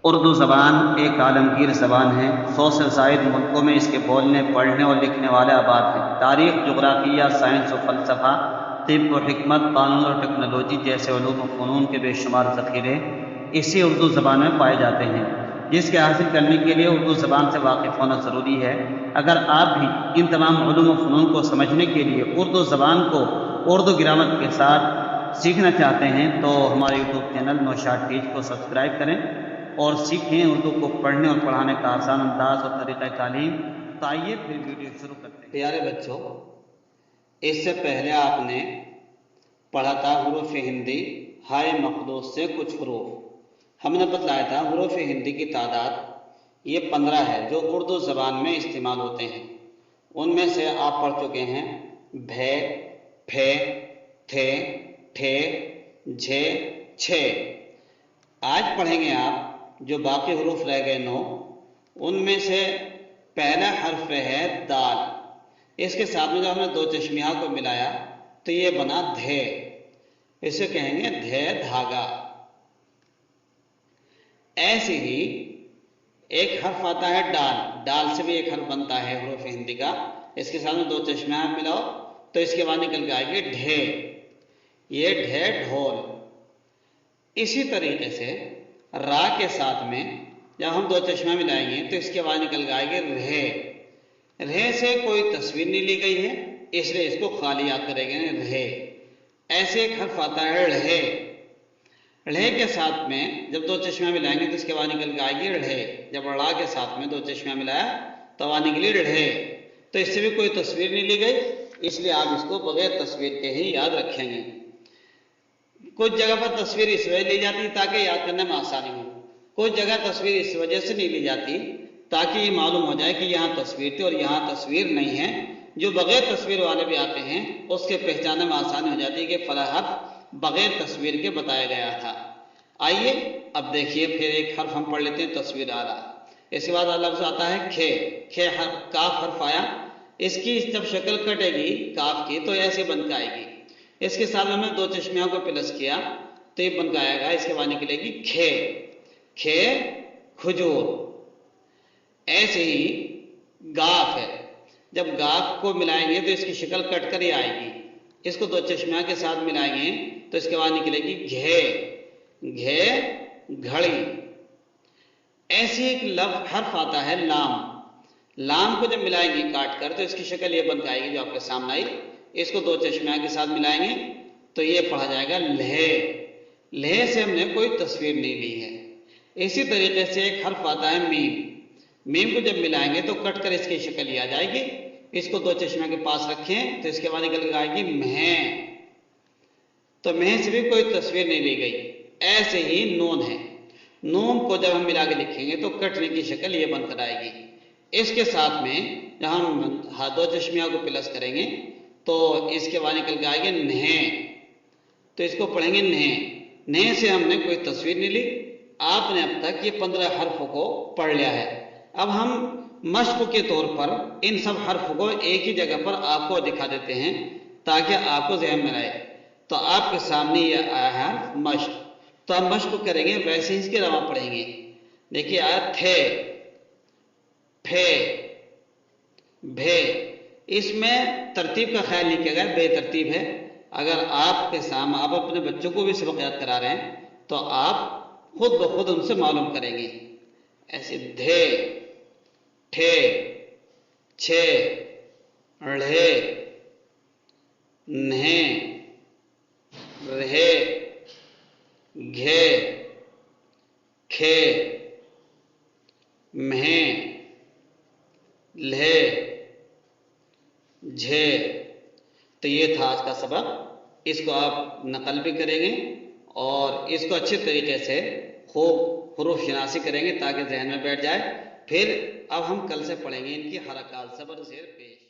اردو زبان ایک عالمگیر زبان ہے۔ 100 سے زائد ملکوں میں اس کے بولنے، پڑھنے اور لکھنے والے آباد ہیں۔ تاریخ، جغرافیہ، سائنس و فلسفہ، طب و حکمت، قانون اور ٹیکنالوجی جیسے علوم و فنون کے بے شمار ذخیرے اسی اردو زبان میں پائے جاتے ہیں، جس کے حاصل کرنے کے لیے اردو زبان سے واقف ہونا ضروری ہے۔ اگر آپ بھی ان تمام علوم و فنون کو سمجھنے کے لیے اردو زبان کو اردو گرامر کے ساتھ سیکھنا چاہتے ہیں تو ہمارے یوٹیوب چینل نوشاد ٹیچ کو سبسکرائب کریں اور سیکھیں اردو کو پڑھنے اور پڑھانے کا آسان انداز اور طریقہ تعلیم۔ تو آئیے پھر ویڈیو شروع کرتے ہیں۔ پیارے بچوں، اس سے پہلے آپ نے پڑھا تھا حروف ہندی ہائے مخدوش سے کچھ حروف۔ ہم نے بتلایا تھا حروف ہندی کی تعداد یہ 15 ہے جو اردو زبان میں استعمال ہوتے ہیں۔ ان میں سے آپ پڑھ چکے ہیں بھے، پھے، تھے، ٹھے، جھے، چھے۔ آج پڑھیں گے آپ جو باقی حروف رہ گئے 9، ان میں سے پہلا حرف ہے دال۔ اس کے ساتھ میں جب ہم نے دو چشمیہ کو ملایا تو یہ بنا دھے، اسے کہیں گے دھے دھاگا۔ ایسے ہی ایک حرف آتا ہے ڈال، ڈال سے بھی ایک حرف بنتا ہے حروف ہندی کا، اس کے ساتھ میں دو چشمیہ ملاؤ تو اس کے بعد نکل کے آئے گی ڈھے، یہ ڈھے ڈھول۔ اسی طریقے سے را کے ساتھ میں جب ہم دو چشمہ ملائیں گے تو اس کے بعد نکل کے آئے گی رہے، رہے سے کوئی تصویر نہیں لی گئی ہے اس لیے اس کو خالی یاد کریں گے رہے۔ ایسے ایک حرف آتا ہے ڑھے، ڑھے کے ساتھ میں جب دو چشمہ ملائیں گے تو اس کے بعد نکل کے آئے گی ڑھے، جب ڑا کے ساتھ میں دو چشمہ ملایا تو وہاں نکلی ڑھے، تو اس سے بھی کوئی تصویر نہیں لی گئی اس لیے آپ اس کو بغیر تصویر کے ہی یاد رکھیں گے۔ کچھ جگہ پر تصویر اس وجہ لی جاتی تاکہ یاد کرنے میں آسانی ہو، کچھ جگہ تصویر اس وجہ سے نہیں لی جاتی تاکہ یہ معلوم ہو جائے کہ یہاں تصویر تھی اور یہاں تصویر نہیں ہے۔ جو بغیر تصویر والے بھی آتے ہیں اس کے پہچاننے میں آسانی ہو جاتی ہے کہ فلاں حرف بغیر تصویر کے بتایا گیا تھا۔ آئیے اب دیکھیے پھر ایک حرف ہم پڑھ لیتے ہیں تصویر آلہ۔ اس کے بعد لفظ آتا ہے کھے، کھے حرف کاف حرف آیا، اس کی جب شکل کٹے گی کاف کی تو ایسے بن کے آئے گی، اس کے ساتھ میں دو چشمیوں کو پلس کیا تو یہ بن کے آئے گا، اس کے بعد نکلے گی کھے، کھے کھجور۔ ایسے ہی گاف ہے، جب گاف کو ملائیں گے تو اس کی شکل کٹ کر ہی آئے گی، اس کو دو چشمیہ کے ساتھ ملائیں گے تو اس کے بعد نکلے گی گھے، گھے گھڑی۔ ایسے ایک لفظ حرف آتا ہے لام، لام کو جب ملائیں گے کاٹ کر تو اس کی شکل یہ بن کے آئے گی جو آپ کے سامنے آئی، اس کو دو چشمیہ کے ساتھ ملائیں گے تو یہ پڑھا جائے گا لہے، لہے سے ہم نے کوئی تصویر نہیں لی ہے۔ اسی طریقے سے ایک حرف آتا ہے میم، میم کو جب ملائیں گے تو کٹ کر اس کی شکل یہ آ جائے گی، اس کو دو چشمہ کے پاس رکھیں تو اس کے بعد نکل کے آئے گی مہیں، تو مہیں سے بھی کوئی تصویر نہیں لی گئی۔ ایسے ہی نون ہے، نون کو جب ہم ملا کے لکھیں گے تو کٹنے کی شکل یہ بن کر آئے گی، اس کے ساتھ میں جب ہم دو چشمیہ کو پلس کریں گے تو اس کے بعد نکل کے آئے گی نہیں، تو اس کو پڑھیں گے نہیں، نہیں سے ہم نے کوئی تصویر نہیں لی۔ آپ نے اب تک یہ 15 حرف کو پڑھ لیا ہے۔ اب ہم مشق کے طور پر ان سب حرف کو ایک ہی جگہ پر آپ کو دکھا دیتے ہیں تاکہ آپ کو ذہن میں رہے۔ تو آپ کے سامنے یہ آیا ہے حرف مشق، تو ہم مشق کریں گے ویسے ہی اس کے علاوہ پڑھیں گے۔ دیکھیے آیا تھے، پھے، بھے، اس میں ترتیب کا خیال نہیں کیا گیا، بے ترتیب ہے۔ اگر آپ کے سامنے آپ اپنے بچوں کو بھی سبق یاد کرا رہے ہیں تو آپ خود بخود ان سے معلوم کریں گے۔ ایسے دھے، ٹھے، چھے، ڑھے، نہیں، رہے، گھے، کھے، مہیں، لہے، جھے۔ تو یہ تھا آج کا سبق، اس کو آپ نقل بھی کریں گے اور اس کو اچھے طریقے سے خوب حروف شناسی کریں گے تاکہ ذہن میں بیٹھ جائے۔ پھر اب ہم کل سے پڑھیں گے ان کی حرکات زبر زیر پیش۔